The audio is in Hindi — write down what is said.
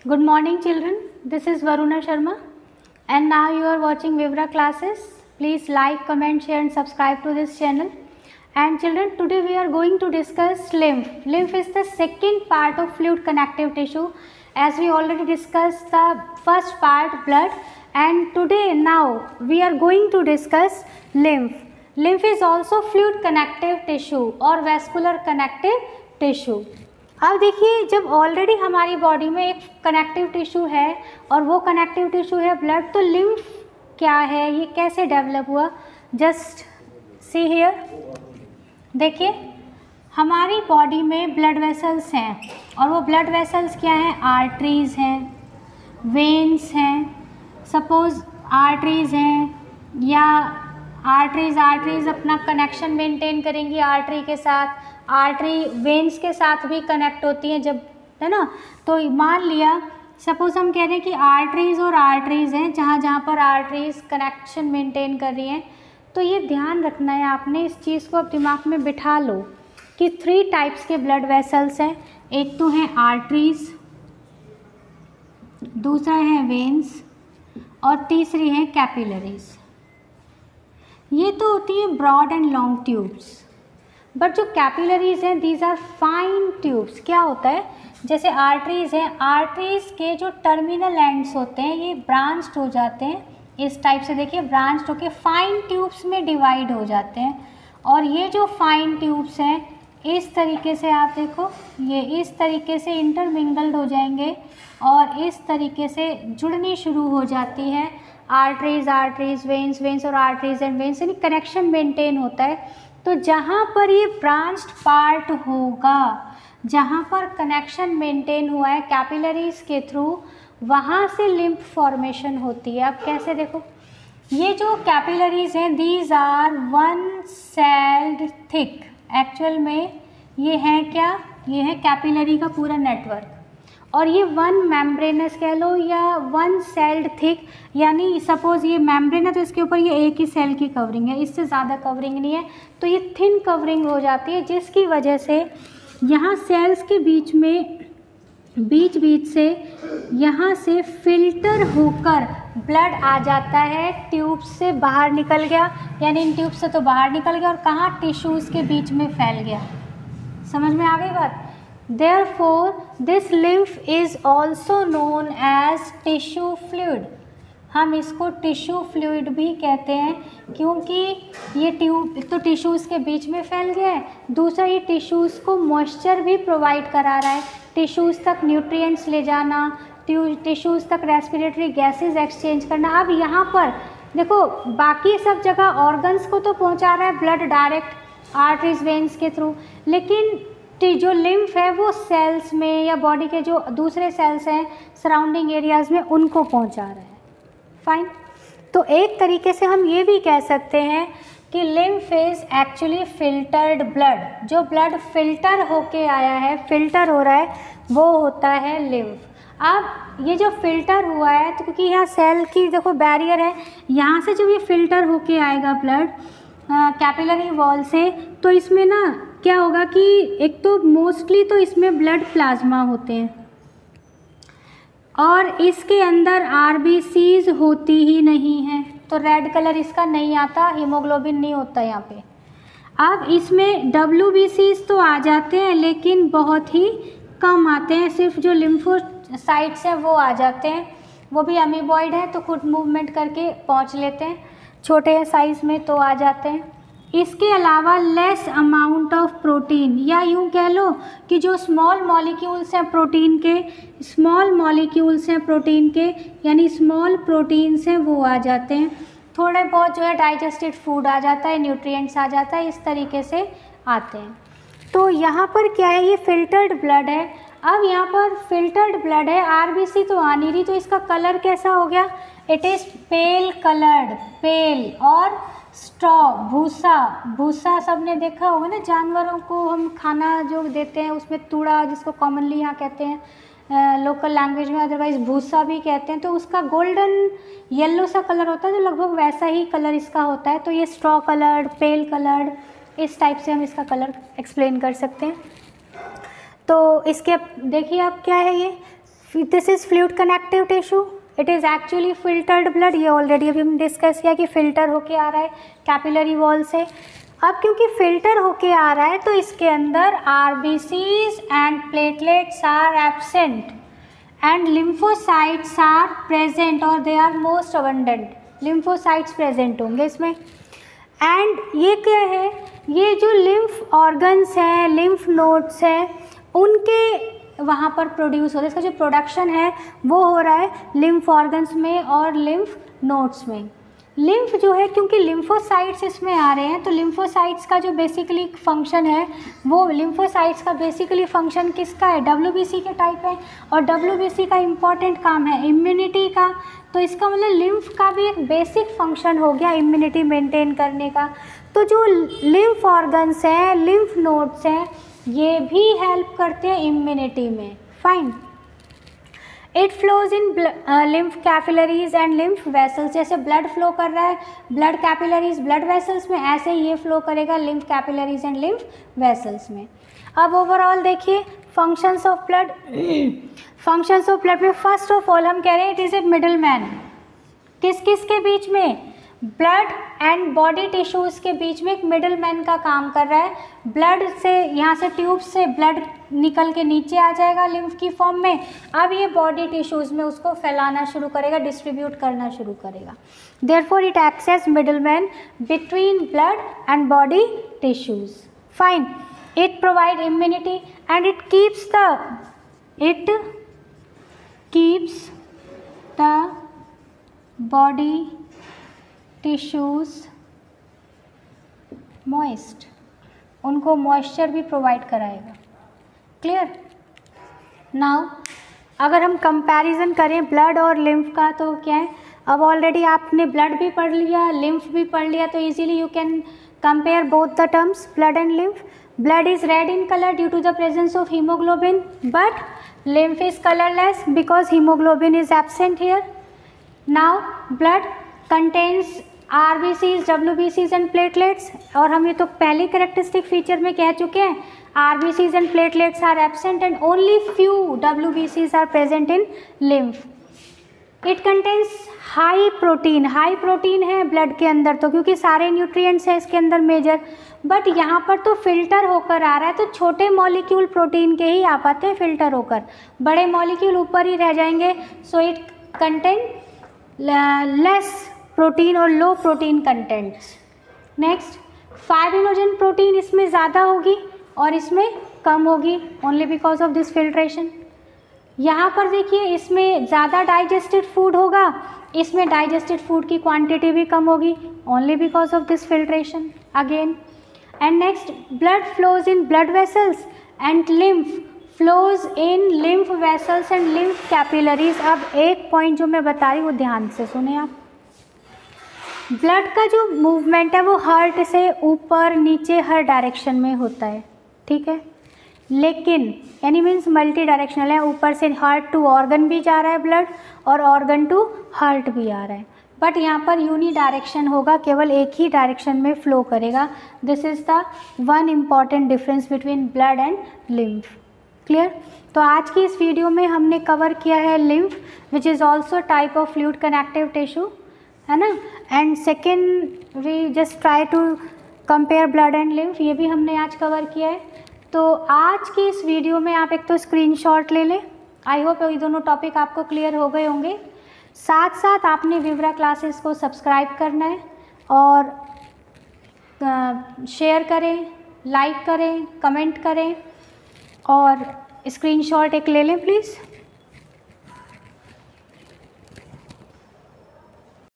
Good morning children, this is Varuna Sharma and now you are watching Vivra classes. Please like, comment, share and subscribe to this channel. And children, today we are going to discuss lymph. Lymph is the second part of fluid connective tissue, as we already discussed the first part, blood, and today now we are going to discuss lymph. Lymph is also fluid connective tissue और vascular connective tissue. अब देखिए, जब ऑलरेडी हमारी बॉडी में एक कनेक्टिव टिश्यू है और वो कनेक्टिव टिश्यू है ब्लड, तो लिम्फ क्या है, ये कैसे डेवलप हुआ, जस्ट सी हियर। देखिए, हमारी बॉडी में ब्लड वेसल्स हैं और वो ब्लड वेसल्स क्या हैं, आर्टरीज़ हैं, वेन्स हैं। सपोज आर्टरीज़ हैं या आर्टरीज़ अपना कनेक्शन मेंटेन करेंगी आर्टरी के साथ, आर्टरी वेन्स के साथ भी कनेक्ट होती हैं जब, है ना। तो मान लिया सपोज हम कह रहे हैं कि आर्टरीज़ और आर्टरीज़ हैं, जहाँ पर आर्टरीज़ कनेक्शन मेंटेन कर रही हैं। तो ये ध्यान रखना है आपने, इस चीज़ को अब दिमाग में बिठा लो कि 3 टाइप्स के ब्लड वेसल्स हैं। एक तो हैं आर्टरीज़, दूसरा है वेन्स और तीसरी है कैपिलरीज़। ये तो होती है broad and long tubes, but जो कैपिलरीज़ हैं दीज आर फाइन ट्यूब्स। क्या होता है, जैसे आर्टरीज़ हैं, आर्टरीज़ के जो टर्मिनल एंड्स होते हैं ये ब्रांच्ड हो जाते हैं, इस टाइप से देखिए ब्रांच्ड होके फाइन ट्यूब्स में डिवाइड हो जाते हैं। और ये जो फाइन ट्यूब्स हैं इस तरीके से आप देखो, ये इस तरीके से इंटरमिंगल्ड हो जाएंगे और इस तरीके से जुड़नी शुरू हो जाती है। आर्टरीज़ वेन्स और आर्टरीज़ एंड वेन्स, यानी कनेक्शन मेंटेन होता है। तो जहाँ पर ये ब्रांच्ड पार्ट होगा, जहाँ पर कनेक्शन मेंटेन हुआ है कैपिलरीज़ के थ्रू, वहाँ से लिम्फ फॉर्मेशन होती है। अब कैसे देखो, ये जो कैपिलरीज़ हैं these are one celled thick. Actual में ये हैं क्या, ये है कैपिलरी का पूरा नेटवर्क। और ये वन मेम्ब्रेनस कह लो या वन सेल्ड थिक, यानी सपोज़ ये मेम्ब्रेन है तो इसके ऊपर ये एक ही सेल की कवरिंग है, इससे ज़्यादा कवरिंग नहीं है, तो ये थिन कवरिंग हो जाती है, जिसकी वजह से यहाँ सेल्स के बीच में बीच से यहाँ से फिल्टर होकर ब्लड आ जाता है, ट्यूब से बाहर निकल गया, यानी इन ट्यूब से तो बाहर निकल गया और कहाँ, टिश्यूज़ के बीच में फैल गया। समझ में आ गई बात। Therefore, this lymph is also known as tissue fluid. हम इसको टिश्यू फ्लूइड भी कहते हैं, क्योंकि ये ट्यूब एक तो टिश्यूज़ के बीच में फैल गया है, दूसरा ये टिश्यूज़ को मॉइस्चर भी प्रोवाइड करा रहा है, टिश्यूज़ तक न्यूट्रिएंट्स ले जाना, टिश्यूज़ तक रेस्पिरेटरी गैसेस एक्सचेंज करना। अब यहाँ पर देखो, बाकी सब जगह ऑर्गन्स को तो पहुँचा रहा है ब्लड डायरेक्ट आर्टरीज वेन्स के थ्रू, लेकिन जो लिम्फ है वो सेल्स में या बॉडी के जो दूसरे सेल्स हैं सराउंडिंग एरियाज़ में उनको पहुंचा रहा है। फाइन। तो एक तरीके से हम ये भी कह सकते हैं कि lymph is actually filtered blood. जो ब्लड फिल्टर होके आया है, फिल्टर हो रहा है, वो होता है लिम्फ। अब ये जो फिल्टर हुआ है, तो क्योंकि यहाँ सेल की देखो बैरियर है, यहाँ से जब ये फिल्टर होके आएगा ब्लड कैपिलरी वॉल से, तो इसमें ना क्या होगा कि एक तो मोस्टली तो इसमें ब्लड प्लाज्मा होते हैं और इसके अंदर आरबीसीज होती ही नहीं है, तो रेड कलर इसका नहीं आता, हीमोग्लोबिन नहीं होता यहाँ पे। अब इसमें डब्ल्यूबीसीज तो आ जाते हैं लेकिन बहुत ही कम आते हैं, सिर्फ जो लिम्फोसाइट्स हैं वो आ जाते हैं, वो भी अमीबॉइड है तो खुद मूवमेंट करके पहुँच लेते हैं, छोटे साइज़ में तो आ जाते हैं। इसके अलावा लेस अमाउंट ऑफ प्रोटीन, या यूँ कह लो कि जो स्मॉल मॉलिक्यूल्स हैं प्रोटीन के, यानी स्मॉल प्रोटीन्स हैं वो आ जाते हैं, थोड़े बहुत जो है डाइजेस्टेड फूड आ जाता है, न्यूट्रिएंट्स आ जाता है, इस तरीके से आते हैं। तो यहाँ पर क्या है, ये फिल्टर्ड ब्लड है। अब यहाँ पर फिल्टर्ड ब्लड है, आरबीसी तो आ नहीं रही, तो इसका कलर कैसा हो गया, इट इज़ पेल कलर्ड, पेल और स्ट्रॉ, भूसा सबने देखा होगा ना, जानवरों को हम खाना जो देते हैं उसमें तूड़ा, जिसको कॉमनली यहाँ कहते हैं लोकल लैंग्वेज में, अदरवाइज भूसा भी कहते हैं, तो उसका गोल्डन येलो सा कलर होता है, जो लगभग वैसा ही कलर इसका होता है। तो ये स्ट्रॉ कलर्ड, पेल कलर्ड, इस टाइप से हम इसका कलर एक्सप्लेन कर सकते हैं। तो इसके देखिए आप क्या है, ये this is fluid connective tissue, it is actually filtered blood. ये ऑलरेडी अभी हम डिस्कस किया कि फिल्टर होके आ रहा है कैपिलरी वॉल से। अब क्योंकि फिल्टर होके आ रहा है तो इसके अंदर RBCs and platelets are absent and lymphocytes are present और they are most abundant. Lymphocytes present होंगे इसमें। एंड ये क्या है, ये जो लिम्फ ऑर्गन्स हैं, लिम्फ नोड्स हैं, उनके वहाँ पर प्रोड्यूस हो रहा है। इसका जो प्रोडक्शन है वो हो रहा है लिम्फ ऑर्गन्स में और लिम्फ नोड्स में। लिम्फ जो है, क्योंकि लिम्फोसाइट्स इसमें आ रहे हैं तो लिम्फोसाइट्स का जो बेसिकली फंक्शन है वो, लिम्फोसाइट्स का बेसिकली फंक्शन किसका है, WBC के टाइप है। और WBC का इम्पॉर्टेंट काम है इम्यूनिटी का। तो इसका मतलब लिम्फ का भी एक बेसिक फंक्शन हो गया इम्यूनिटी मेंटेन करने का। तो जो लिम्फ ऑर्गन्स हैं, लिम्फ नोड्स हैं, ये भी हेल्प करते हैं इम्यूनिटी में। Fine. It flows in lymph capillaries and lymph vessels. जैसे ब्लड फ्लो कर रहा है ब्लड कैपिलरीज ब्लड वेसल्स में, ऐसे ही ये फ्लो करेगा lymph capillaries and lymph vessels में। अब ओवरऑल देखिए functions of blood. Functions of blood में फर्स्ट ऑफ ऑल हम कह रहे हैं it is a middle man. किस किस के बीच में, ब्लड एंड बॉडी टिश्यूज़ के बीच में एक मिडल मैन का काम कर रहा है। ब्लड से, यहाँ से ट्यूब से ब्लड निकल के नीचे आ जाएगा लिम्फ की फॉर्म में। अब ये बॉडी टिश्यूज़ में उसको फैलाना शुरू करेगा, डिस्ट्रीब्यूट करना शुरू करेगा। Therefore it acts as middle man between blood and body tissues. Fine. It provide immunity and it keeps the body tissues moist, उनको मॉइस्चर भी प्रोवाइड कराएगा। क्लियर। नाउ अगर हम कंपैरिजन करें ब्लड और लिम्फ का तो क्या है, अब ऑलरेडी आपने ब्लड भी पढ़ लिया, लिम्फ भी पढ़ लिया, तो easily you can compare both the terms blood and lymph. Blood is red in colour due to the presence of haemoglobin, but lymph is colorless because hemoglobin is absent here. Now blood contains RBCs, WBCs and platelets, और हम ये तो पहले कैरेक्टरिस्टिक फीचर में कह चुके हैं। RBCs and platelets are absent and only few WBCs are present in lymph. It contains high protein. High protein है ब्लड के अंदर तो, क्योंकि सारे न्यूट्रिएंट्स हैं इसके अंदर मेजर, बट यहाँ पर तो फिल्टर होकर आ रहा है, तो छोटे मॉलिक्यूल प्रोटीन के ही आ पाते हैं फिल्टर होकर, बड़े मॉलिक्यूल ऊपर ही रह जाएंगे। So it contain less protein और low protein contents. Next, fibrinogen protein इसमें ज़्यादा होगी और इसमें कम होगी, only because of this filtration. यहाँ पर देखिए इसमें ज़्यादा डाइजेस्टेड फूड होगा, इसमें डाइजेस्टेड फूड की क्वांटिटी भी कम होगी, only because of this filtration again. And next, blood flows in blood vessels and lymph flows in lymph vessels and lymph capillaries. अब एक पॉइंट जो मैं बता रही हूँ ध्यान से सुने आप। ब्लड का जो मूवमेंट है वो हार्ट से ऊपर नीचे हर डायरेक्शन में होता है, ठीक है, लेकिन यानी मीन्स मल्टी डायरेक्शनल है। ऊपर से हार्ट टू ऑर्गन भी जा रहा है ब्लड और ऑर्गन टू हार्ट भी आ रहा है, बट यहाँ पर यूनी डायरेक्शन होगा, केवल एक ही डायरेक्शन में फ्लो करेगा। This is the one important difference between blood and lymph. Clear. तो आज की इस वीडियो में हमने कवर किया है lymph, which is also type of fluid connective tissue, है ना। And second we just try to compare blood and lymph, ये भी हमने आज कवर किया है। तो आज की इस वीडियो में आप एक तो स्क्रीनशॉट ले लें। आई होप ये दोनों टॉपिक आपको क्लियर हो गए होंगे। साथ साथ आपने विवरा क्लासेस को सब्सक्राइब करना है और शेयर करें, लाइक करें, कमेंट करें और स्क्रीनशॉट एक ले लें प्लीज़।